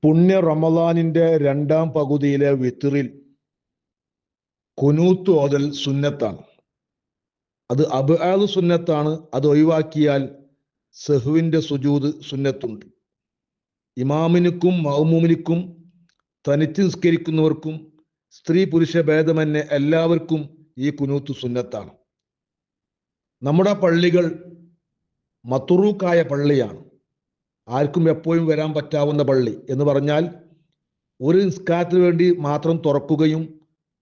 പുണ്യ റമദാനിന്റെ രണ്ടാം പകുതിയിലെ വിത്റിൽ കുനൂത്ത് ഓതൽ സുന്നത്താണ്. അത് അബ്ആദ് സുന്നത്താണ്. അത് ഒഴിവാക്കിയാൽ സഹ്വിന്റെ സുജൂദ് സുന്നത്തുണ്ട്. ഇമാമിനുക്കും മഅ്മൂമിനുക്കും തനിച്ച് നിസ്കരിക്കുന്നവർക്കും സ്ത്രീ പുരുഷ ഭേദമന്യേ എല്ലാവർക്കും ഈ കുനൂത്ത് സുന്നത്താണ്. നമ്മുടെ പള്ളികൾ മത്റൂക്കായ പള്ളിയാണ്. ആർക്കും എപ്പോഴും വരാൻ പറ്റാവുന്ന പള്ളി എന്ന് പറഞ്ഞാൽ ഒരു നിസ്കാരത്തിന് വേണ്ടി മാത്രം തുറക്കുകയും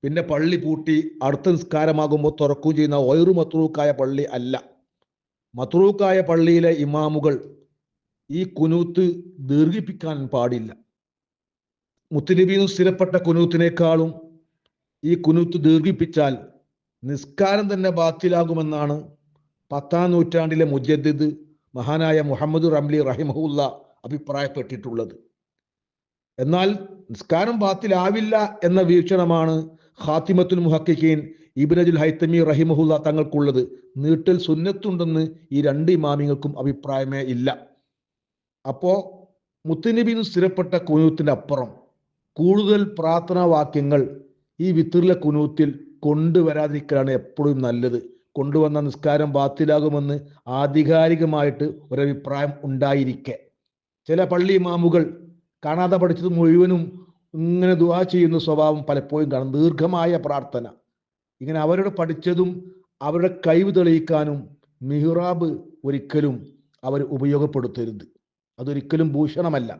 പിന്നെ പള്ളി പൂട്ടി അടുത്ത നിസ്കാരമാകുമ്പോൾ തുറക്കുകയും ചെയ്യുന്ന ഒരു മത്റൂക്കായ പള്ളി അല്ല. മത്റൂക്കായ പള്ളിയിലെ ഇമാമുകൾ ഈ കുനൂത്ത് ദീർഘിപ്പിക്കാൻ പാടില്ല. മുത്തുനബിയും സ്ഥിരപ്പെട്ട കുനൂത്തിനേക്കാളും ഈ കുനൂത്ത് ദീർഘിപ്പിച്ചാൽ നിസ്കാരം തന്നെ ബാത്തിലാകുമെന്നാണ് 10ാം നൂറ്റാണ്ടിലെ മുജദ്ദിദ് മഹാനായ മുഹമ്മദ് റംലി റഹിമഹുല്ല അഭിപ്രായപ്പെട്ടിട്ടുള്ളത്. എന്നാൽ നിസ്കാരം ബാത്തിലാവില്ല എന്ന വീക്ഷണമാണ് ഖാത്തിമത്തുൽ മുഹഖിഖീൻ ഇബ്നുൽ ഹൈതമി റഹിമഹുല്ല തങ്ങൾക്കുള്ളത്. നീട്ടൽ സുന്നത്തുണ്ടെന്ന് ഈ രണ്ട് ഇമാമിങ്ങൾക്കും അഭിപ്രായമേ ഇല്ല. അപ്പോ മുത്തുനബിന് സ്ഥിരപ്പെട്ട കുനൂത്തിന്റെ അപ്പുറം കൂടുതൽ പ്രാർത്ഥനാ വാക്യങ്ങൾ ഈ വിത്റിലെ കുനൂത്തിൽ കൊണ്ടുവരാതിരിക്കലാണ് എപ്പോഴും നല്ലത്. കൊണ്ടുവന്ന നിസ്കാരം ബാത്തിലാകുമെന്ന് ആധികാരികമായിട്ട് ഒരഭിപ്രായം ഉണ്ടായിരിക്കെ ചില പള്ളി ഇമാമുകൾ കാണാതെ പഠിച്ചത് മുഴുവനും ഇങ്ങനെ ദുആ ചെയ്യുന്ന സ്വഭാവം പലപ്പോഴും കാണും. ദീർഘമായ പ്രാർത്ഥന ഇങ്ങനെ അവരുടെ പഠിച്ചതും അവരുടെ കഴിവ് തെളിയിക്കാനും മിഹ്റാബ് ഒരിക്കലും അവർ ഉപയോഗപ്പെടുത്തരുത്. അതൊരിക്കലും ഭൂഷണമല്ല.